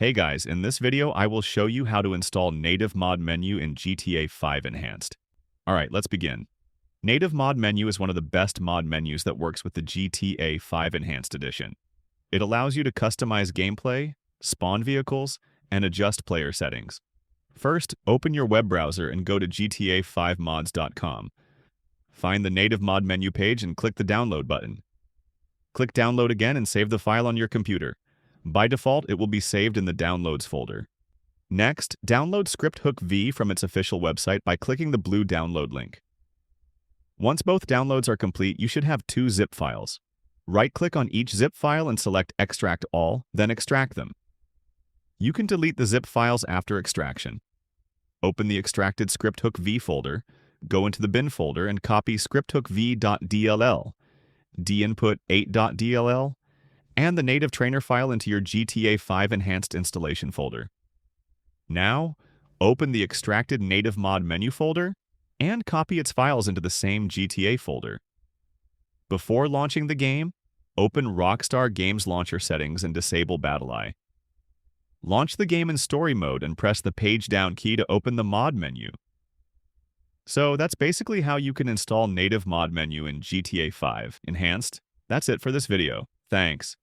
Hey guys, in this video I will show you how to install Native Mod Menu in GTA 5 Enhanced. Alright, let's begin. Native Mod Menu is one of the best mod menus that works with the GTA 5 Enhanced Edition. It allows you to customize gameplay, spawn vehicles, and adjust player settings. First, open your web browser and go to gta5mods.com. Find the Native Mod Menu page and click the download button. Click download again and save the file on your computer. By default, it will be saved in the Downloads folder. Next, download Scripthook V from its official website by clicking the blue download link. Once both downloads are complete, you should have two zip files. Right-click on each zip file and select Extract All, then extract them. You can delete the zip files after extraction. Open the extracted Scripthook V folder, go into the bin folder and copy scripthookv.dll, dinput 8.dll, and the native trainer file into your GTA 5 Enhanced installation folder. Now, open the extracted Native Mod Menu folder and copy its files into the same GTA folder. Before launching the game, open Rockstar Games Launcher settings and disable BattlEye. Launch the game in story mode and press the page down key to open the mod menu. So that's basically how you can install Native Mod Menu in GTA 5 Enhanced. That's it for this video. Thanks.